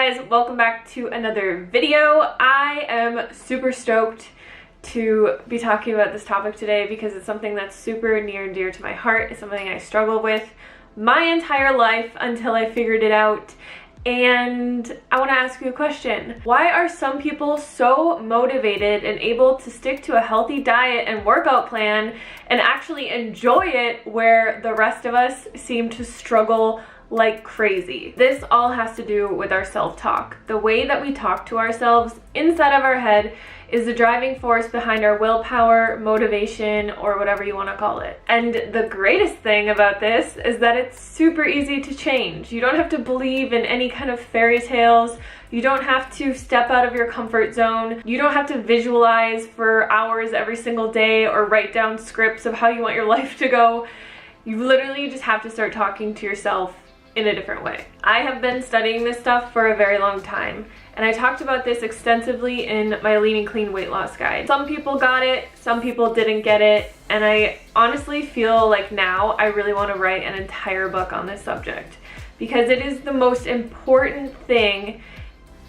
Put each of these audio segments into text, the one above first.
guys, welcome back to another video. I am super stoked to be talking about this topic today because it's something that's super near and dear to my heart. It's something I struggled with my entire life until I figured it out. And I want to ask you a question. Why are some people so motivated and able to stick to a healthy diet and workout plan and actually enjoy it, where the rest of us seem to struggle like crazy? This all has to do with our self-talk. The way that we talk to ourselves inside of our head is the driving force behind our willpower, motivation, or whatever you want to call it. And the greatest thing about this is that it's super easy to change. You don't have to believe in any kind of fairy tales. You don't have to step out of your comfort zone. You don't have to visualize for hours every single day or write down scripts of how you want your life to go. You literally just have to start talking to yourself in a different way. I have been studying this stuff for a very long time, and I talked about this extensively in my Lean and Clean weight loss guide. Some people got it, some people didn't get it, and I honestly feel like now I really want to write an entire book on this subject because it is the most important thing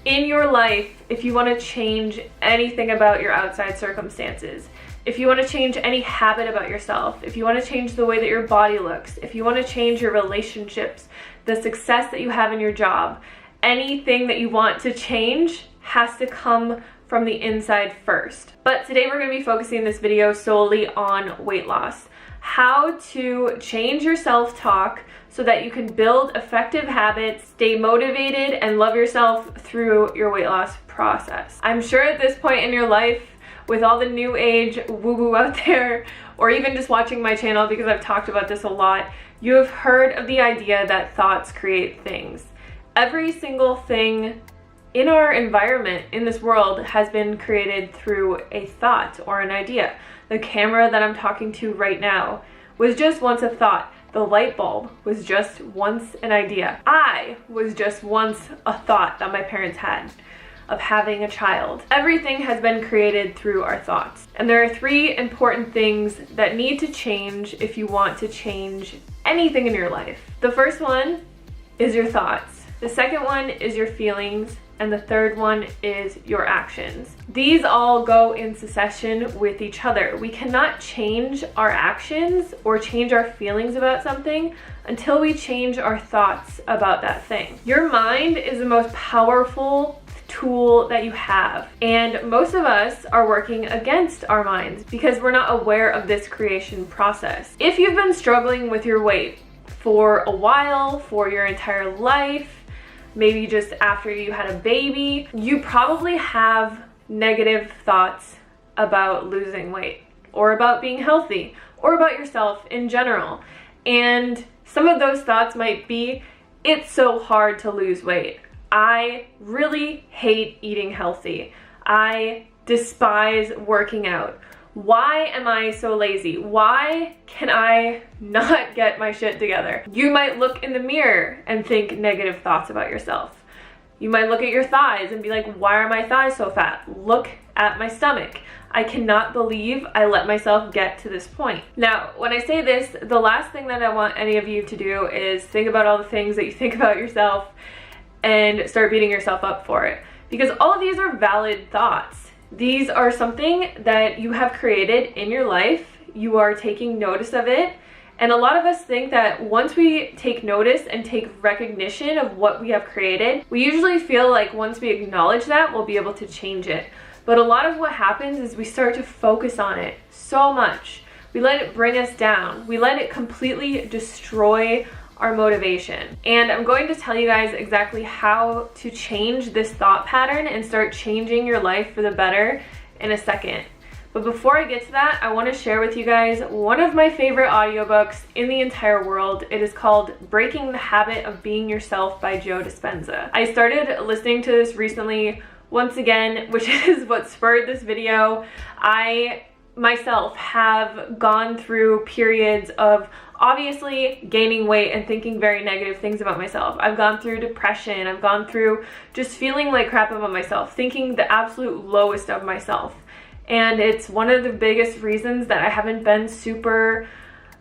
in your life if you want to change anything about your outside circumstances. If you want to change any habit about yourself, if you want to change the way that your body looks, if you want to change your relationships, the success that you have in your job, anything that you want to change has to come from the inside first. But today we're going to be focusing this video solely on weight loss. How to change your self-talk so that you can build effective habits, stay motivated, and love yourself through your weight loss process. I'm sure at this point in your life, with all the new age woo-woo out there, or even just watching my channel because I've talked about this a lot, you have heard of the idea that thoughts create things. Every single thing in our environment, in this world, has been created through a thought or an idea. The camera that I'm talking to right now was just once a thought. The light bulb was just once an idea. I was just once a thought that my parents had of having a child. Everything has been created through our thoughts. And there are three important things that need to change if you want to change anything in your life. The first one is your thoughts. The second one is your feelings. And the third one is your actions. These all go in succession with each other. We cannot change our actions or change our feelings about something until we change our thoughts about that thing. Your mind is the most powerful tool that you have, and most of us are working against our minds because we're not aware of this creation process. If you've been struggling with your weight for a while, for your entire life, maybe just after you had a baby, you probably have negative thoughts about losing weight or about being healthy or about yourself in general. And some of those thoughts might be, it's so hard to lose weight. I really hate eating healthy. I despise working out. Why am I so lazy? Why can I not get my shit together? You might look in the mirror and think negative thoughts about yourself. You might look at your thighs and be like, why are my thighs so fat? Look at my stomach. I cannot believe I let myself get to this point. Now, when I say this, the last thing that I want any of you to do is think about all the things that you think about yourself and start beating yourself up for it. Because all of these are valid thoughts. These are something that you have created in your life. You are taking notice of it. And a lot of us think that once we take notice and take recognition of what we have created, we usually feel like once we acknowledge that, we'll be able to change it. But a lot of what happens is we start to focus on it so much. We let it bring us down. We let it completely destroy our motivation. And I'm going to tell you guys exactly how to change this thought pattern and start changing your life for the better in a second. But before I get to that, I want to share with you guys one of my favorite audiobooks in the entire world. It is called Breaking the Habit of Being Yourself by Joe Dispenza. I started listening to this recently once again, which is what spurred this video. I myself have gone through periods of obviously gaining weight and thinking very negative things about myself. I've gone through depression. I've gone through just feeling like crap about myself, thinking the absolute lowest of myself. And it's one of the biggest reasons that I haven't been super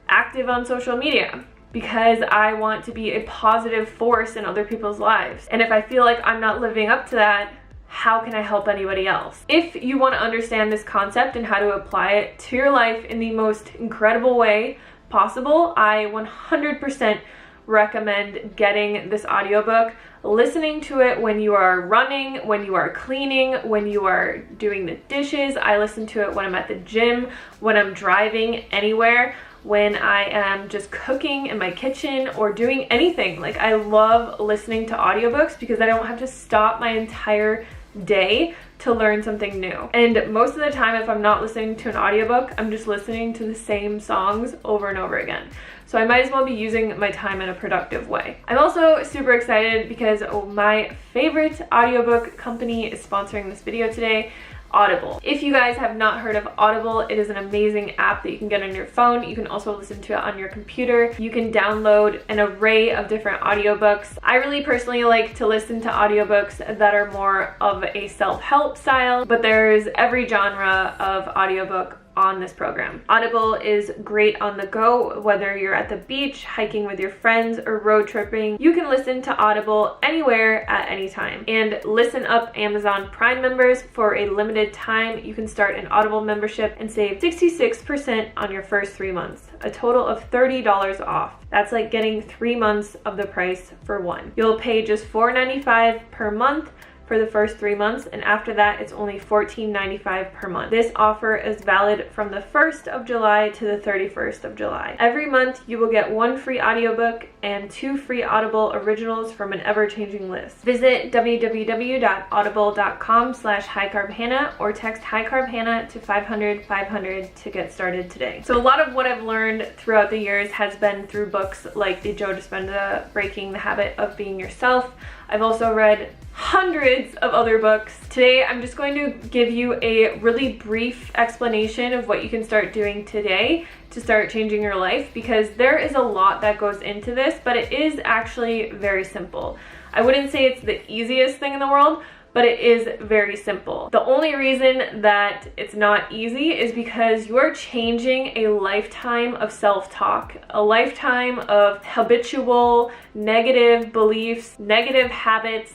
active on social media. because I want to be a positive force in other people's lives. And if I feel like I'm not living up to that, how can I help anybody else? If you want to understand this concept and how to apply it to your life in the most incredible way possible, I 100% recommend getting this audiobook, listening to it when you are running, when you are cleaning, when you are doing the dishes. I listen to it when I'm at the gym, when I'm driving anywhere, when I am just cooking in my kitchen or doing anything. Like, I love listening to audiobooks because I don't have to stop my entire day to learn something new. And most of the time, if I'm not listening to an audiobook, I'm just listening to the same songs over and over again. So I might as well be using my time in a productive way. I'm also super excited because my favorite audiobook company is sponsoring this video today, Audible. If you guys have not heard of Audible, it is an amazing app that you can get on your phone. You can also listen to it on your computer. You can download an array of different audiobooks. I really personally like to listen to audiobooks that are more of a self-help style, but there's every genre of audiobook on this program. Audible is great on the go, whether you're at the beach, hiking with your friends, or road tripping. You can listen to Audible anywhere at any time. And listen up, Amazon Prime members, for a limited time, you can start an Audible membership and save 66% on your first 3 months, a total of $30 off. That's like getting 3 months of the price for one. You'll pay just $4.95 per month for the first 3 months, and after that it's only $14.95 per month. This offer is valid from the 1st of July to the 31st of July. Every month you will get 1 free audiobook and 2 free Audible originals from an ever-changing list. Visit www.audible.com/highcarbhannah or text highcarbhannah to 500-500 to get started today. So a lot of what I've learned throughout the years has been through books like the Joe Dispenza Breaking the Habit of Being Yourself. I've also read hundreds of other books. Today, I'm just going to give you a really brief explanation of what you can start doing today to start changing your life, because there is a lot that goes into this, but it is actually very simple. I wouldn't say it's the easiest thing in the world, but it is very simple. The only reason that it's not easy is because you are changing a lifetime of self-talk, a lifetime of habitual negative beliefs, negative habits,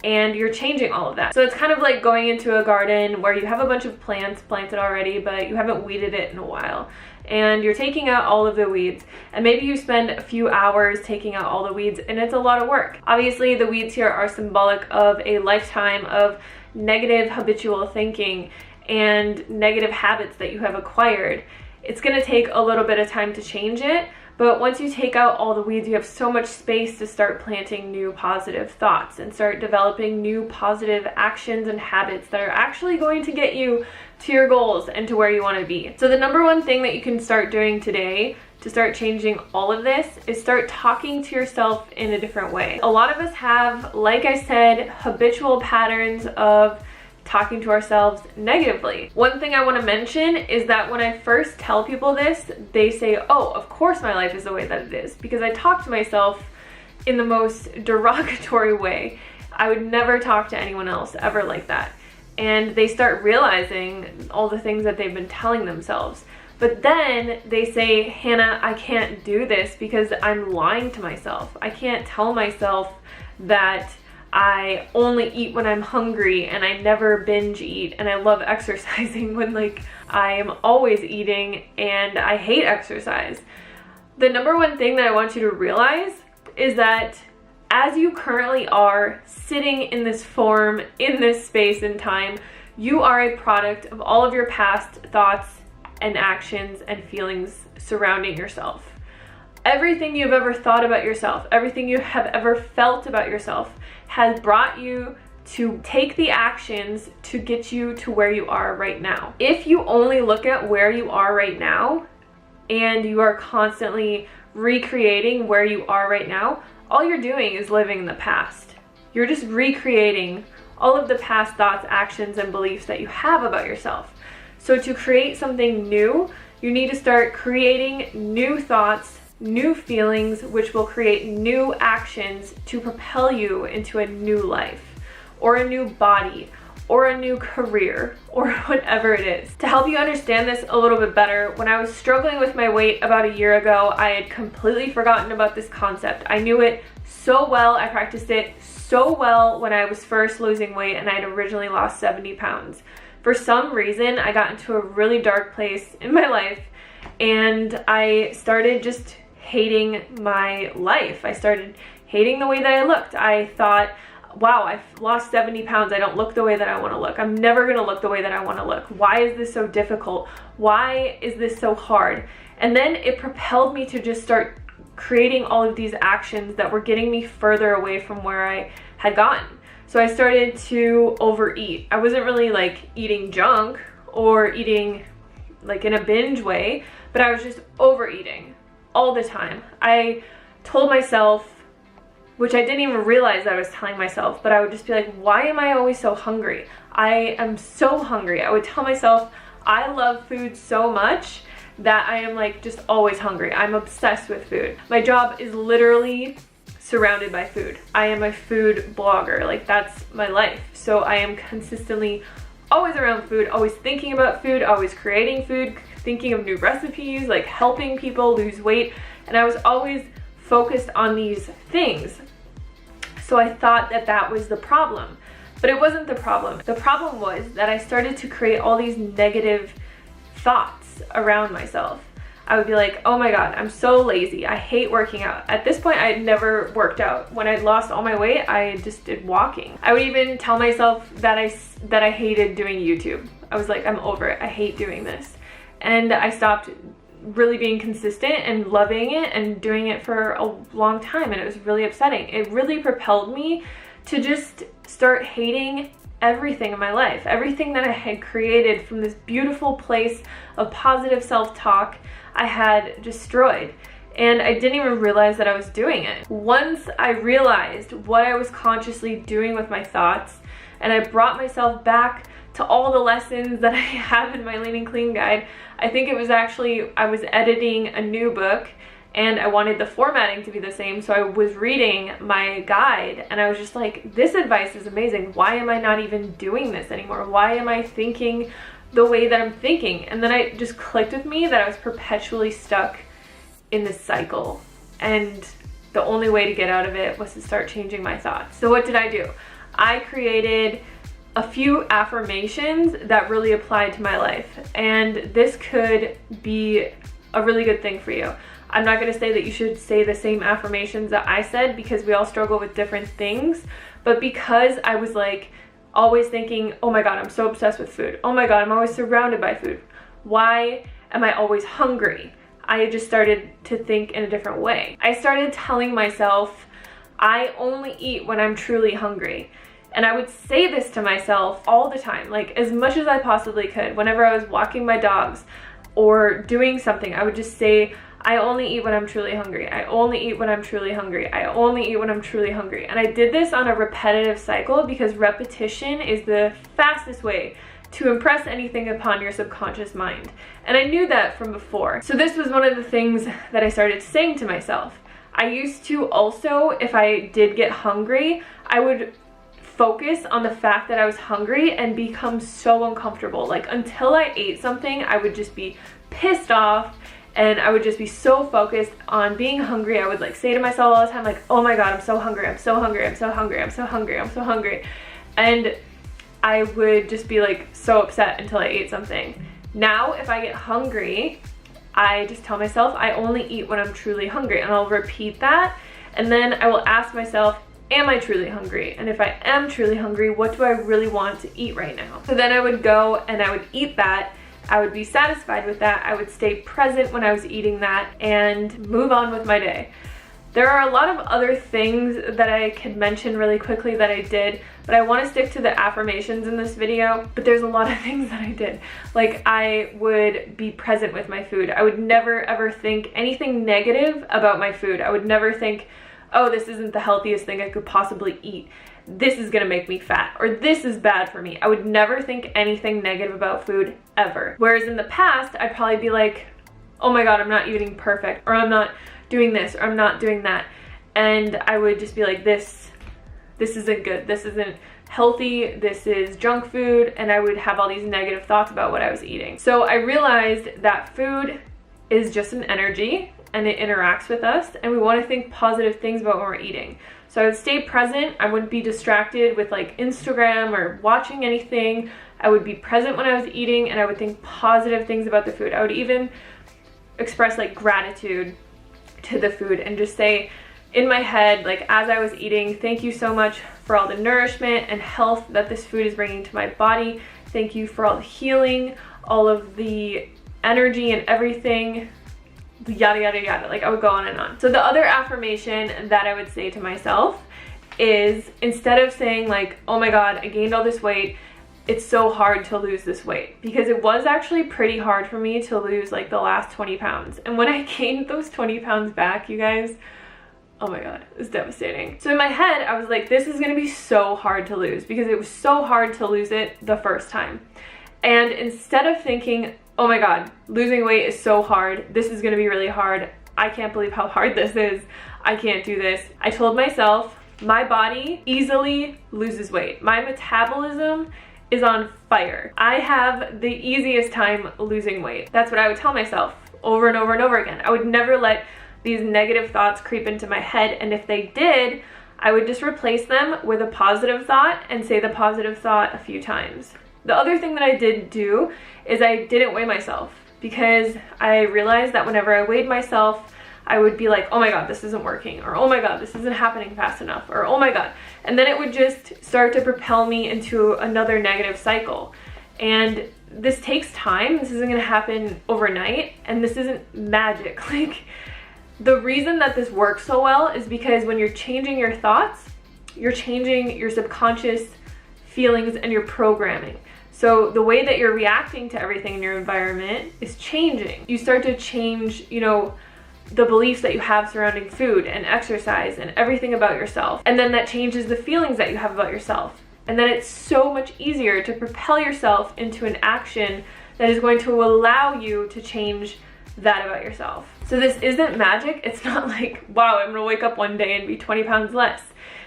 and you're changing all of that. So it's kind of like going into a garden where you have a bunch of plants planted already, but you haven't weeded it in a while. And you're taking out all of the weeds, and maybe you spend a few hours taking out all the weeds, and it's a lot of work. Obviously, the weeds here are symbolic of a lifetime of negative habitual thinking and negative habits that you have acquired. It's gonna take a little bit of time to change it, but once you take out all the weeds, you have so much space to start planting new positive thoughts and start developing new positive actions and habits that are actually going to get you to your goals and to where you want to be. So the number one thing that you can start doing today to start changing all of this is start talking to yourself in a different way. A lot of us have, like I said, habitual patterns of talking to ourselves negatively. One thing I want to mention is that when I first tell people this, they say, oh, of course my life is the way that it is, because I talk to myself in the most derogatory way. I would never talk to anyone else ever like that. And they start realizing all the things that they've been telling themselves. But then they say, Hannah, I can't do this because I'm lying to myself. I can't tell myself that I only eat when I'm hungry and I never binge eat and I love exercising when like I am always eating and I hate exercise. The number one thing that I want you to realize is that as you currently are sitting in this form, in this space and time, you are a product of all of your past thoughts and actions and feelings surrounding yourself. Everything you've ever thought about yourself, everything you have ever felt about yourself has brought you to take the actions to get you to where you are right now. If you only look at where you are right now and you are constantly recreating where you are right now, all you're doing is living in the past. You're just recreating all of the past thoughts, actions, and beliefs that you have about yourself. So to create something new, you need to start creating new thoughts, new feelings, which will create new actions to propel you into a new life or a new body or a new career or whatever it is. To help you understand this a little bit better, when I was struggling with my weight about a year ago, I had completely forgotten about this concept. I knew it so well, I practiced it so well when I was first losing weight and I had originally lost 70 pounds. For some reason, I got into a really dark place in my life and I started just hating my life. I started hating the way that I looked. I thought, wow, I've lost 70 pounds. I don't look the way that I want to look. I'm never going to look the way that I want to look. Why is this so difficult? Why is this so hard? And then it propelled me to just start creating all of these actions that were getting me further away from where I had gotten. So I started to overeat. I wasn't really like eating junk or eating like in a binge way, but I was just overeating all the time. I told myself, which I didn't even realize that I was telling myself, but I would just be like, why am I always so hungry? I am so hungry. I would tell myself, I love food so much that I am like just always hungry. I'm obsessed with food. My job is literally surrounded by food. I am a food blogger. Like that's my life. So I am consistently always around food, always thinking about food, always creating food, thinking of new recipes, like helping people lose weight. And I was always focused on these things. So I thought that that was the problem, but it wasn't the problem. The problem was that I started to create all these negative thoughts around myself. I would be like, oh my God, I'm so lazy. I hate working out. At this point, I had never worked out. When I'd lost all my weight, I just did walking. I would even tell myself that I hated doing YouTube. I was like, I'm over it. I hate doing this. And I stopped really being consistent and loving it and doing it for a long time, and it was really upsetting. It really propelled me to just start hating everything in my life. Everything that I had created from this beautiful place of positive self-talk, I had destroyed. And I didn't even realize that I was doing it. Once I realized what I was consciously doing with my thoughts, and I brought myself back to all the lessons that I have in my Lean and Clean guide. I think it was actually, I was editing a new book and I wanted the formatting to be the same, so I was reading my guide and I was just like, this advice is amazing. Why am I not even doing this anymore? Why am I thinking the way that I'm thinking? And then it just clicked with me that I was perpetually stuck in this cycle, and the only way to get out of it was to start changing my thoughts. So what did I do? I created a few affirmations that really applied to my life, and this could be a really good thing for you. I'm not going to say that you should say the same affirmations that I said, because we all struggle with different things, but because I was like always thinking, oh my God, I'm so obsessed with food. Oh my God, I'm always surrounded by food. Why am I always hungry? I just started to think in a different way. I started telling myself, I only eat when I'm truly hungry. And I would say this to myself all the time, like as much as I possibly could. Whenever I was walking my dogs or doing something, I would just say, I only eat when I'm truly hungry. I only eat when I'm truly hungry. I only eat when I'm truly hungry. And I did this on a repetitive cycle because repetition is the fastest way to impress anything upon your subconscious mind. And I knew that from before. So this was one of the things that I started saying to myself. I used to also, if I did get hungry, I would focus on the fact that I was hungry and become so uncomfortable. Like until I ate something, I would just be pissed off and I would just be so focused on being hungry. I would like say to myself all the time, like, oh my God, I'm so hungry, I'm so hungry, I'm so hungry, I'm so hungry, I'm so hungry. And I would just be like so upset until I ate something. Now, if I get hungry, I just tell myself I only eat when I'm truly hungry, and I'll repeat that. And then I will ask myself, am I truly hungry? And if I am truly hungry, what do I really want to eat right now? So then I would go and I would eat that. I would be satisfied with that. I would stay present when I was eating that and move on with my day. There are a lot of other things that I could mention really quickly that I did, but I want to stick to the affirmations in this video. But there's a lot of things that I did. Like I would be present with my food. I would never ever think anything negative about my food. I would never think, oh, this isn't the healthiest thing I could possibly eat. This is gonna make me fat, or this is bad for me. I would never think anything negative about food ever. Whereas in the past, I'd probably be like, oh my God, I'm not eating perfect, or I'm not doing this, or I'm not doing that. And I would just be like, this this isn't good, this isn't healthy, this is junk food, and I would have all these negative thoughts about what I was eating. So I realized that food is just an energy and it interacts with us, and we want to think positive things about when we're eating. So I would stay present. I wouldn't be distracted with like Instagram or watching anything. I would be present when I was eating, and I would think positive things about the food. I would even express like gratitude to the food and just say in my head, like as I was eating, thank you so much for all the nourishment and health that this food is bringing to my body. Thank you for all the healing, all of the energy and everything, yada yada yada. Like I would go on and on. So the other affirmation that I would say to myself is, instead of saying like, oh my god, I gained all this weight, it's so hard to lose this weight, because it was actually pretty hard for me to lose like the last 20 pounds. And when I gained those 20 pounds back, you guys, oh my god, it was devastating. So in my head, I was like, this is gonna be so hard to lose, because it was so hard to lose it the first time. And instead of thinking, oh my god, losing weight is so hard, this is gonna be really hard, I can't believe how hard this is, I can't do this, I told myself, my body easily loses weight. My metabolism is on fire. I have the easiest time losing weight. That's what I would tell myself over and over and over again. I would never let these negative thoughts creep into my head, and if they did, I would just replace them with a positive thought and say the positive thought a few times. The other thing that I did do is I didn't weigh myself, because I realized that whenever I weighed myself, I would be like, oh my god, this isn't working, or oh my god, this isn't happening fast enough, or oh my god. And then it would just start to propel me into another negative cycle. And this takes time. This isn't gonna happen overnight, and this isn't magic. Like, the reason that this works so well is because when you're changing your thoughts, you're changing your subconscious feelings and your programming. So the way that you're reacting to everything in your environment is changing. You start to change, you know, the beliefs that you have surrounding food and exercise and everything about yourself. And then that changes the feelings that you have about yourself. And then it's so much easier to propel yourself into an action that is going to allow you to change that about yourself. So this isn't magic. It's not like, wow, I'm gonna wake up one day and be 20 pounds less.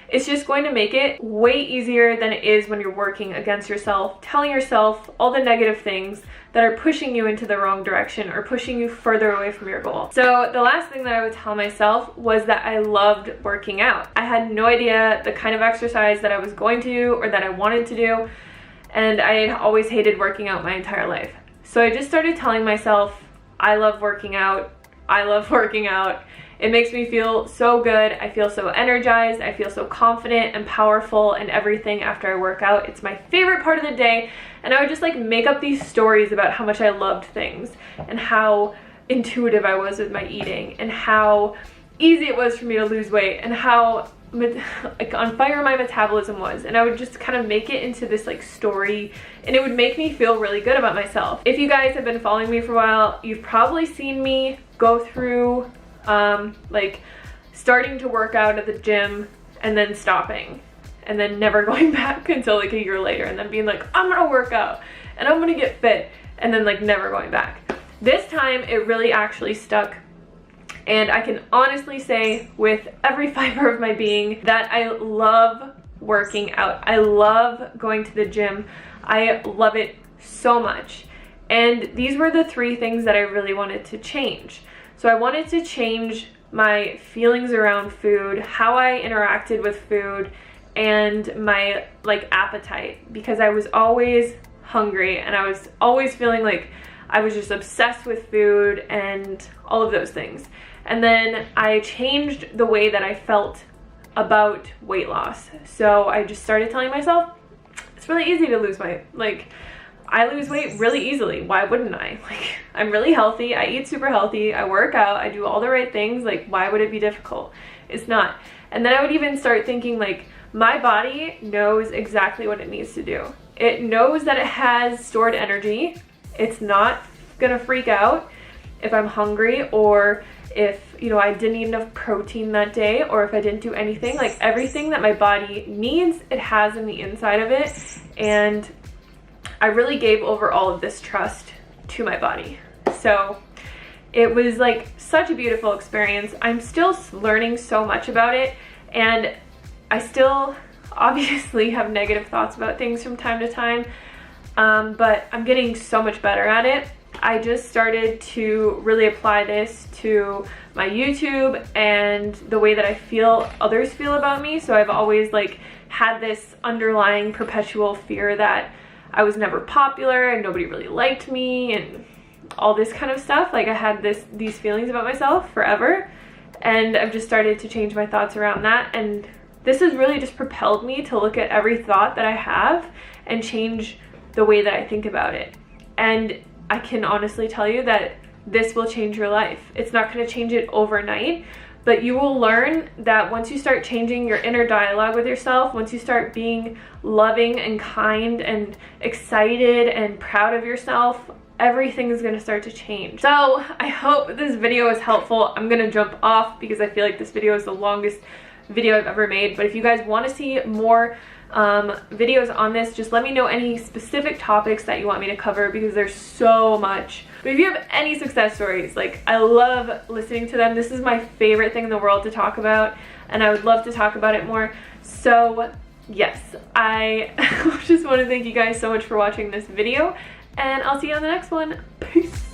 It's just going to make it way easier than it is when you're working against yourself, telling yourself all the negative things that are pushing you into the wrong direction or pushing you further away from your goal. So the last thing that I would tell myself was that I loved working out. I had no idea the kind of exercise that I was going to do or that I wanted to do, and I had always hated working out my entire life. So I just started telling myself, I love working out, I love working out. It makes me feel so good. I feel so energized. I feel so confident and powerful and everything after I work out. It's my favorite part of the day. And I would just like make up these stories about how much I loved things and how intuitive I was with my eating and how easy it was for me to lose weight and how like on fire my metabolism was. And I would just kind of make it into this like story, and it would make me feel really good about myself. If you guys have been following me for a while, you've probably seen me go through like starting to work out at the gym and then stopping and then never going back until like a year later, and then being like, I'm gonna work out and I'm gonna get fit, and then like never going back. This time it really actually stuck, and I can honestly say with every fiber of my being that I love working out. I love going to the gym. I love it so much. And these were the three things that I really wanted to change. So I wanted to change my feelings around food, how I interacted with food, and my like appetite, because I was always hungry and I was always feeling like I was just obsessed with food and all of those things. And then I changed the way that I felt about weight loss. So I just started telling myself, it's really easy to lose weight. Like, I lose weight really easily. Why wouldn't I? Like, I'm really healthy. I eat super healthy. I work out. I do all the right things. Like, why would it be difficult? It's not. And then I would even start thinking like, my body knows exactly what it needs to do. It knows that it has stored energy. It's not gonna freak out if I'm hungry, or if, you know, I didn't eat enough protein that day, or if I didn't do anything. Like, everything that my body needs, it has in the inside of it. And I really gave over all of this trust to my body. So it was like such a beautiful experience. I'm still learning so much about it, and I still obviously have negative thoughts about things from time to time, but I'm getting so much better at it. I just started to really apply this to my YouTube and the way that I feel others feel about me. So I've always like had this underlying perpetual fear that I was never popular and nobody really liked me and all this kind of stuff. Like I had these feelings about myself forever, and I've just started to change my thoughts around that, and this has really just propelled me to look at every thought that I have and change the way that I think about it. And I can honestly tell you that this will change your life. It's not going to change it overnight, but you will learn that once you start changing your inner dialogue with yourself, once you start being loving and kind and excited and proud of yourself, everything is going to start to change. So I hope this video is helpful. I'm going to jump off because I feel like this video is the longest video I've ever made, but if you guys want to see more videos on this, just let me know any specific topics that you want me to cover, because there's so much. But if you have any success stories, like, I love listening to them. This is my favorite thing in the world to talk about, and I would love to talk about it more. So yes, I just want to thank you guys so much for watching this video, and I'll see you on the next one. Peace.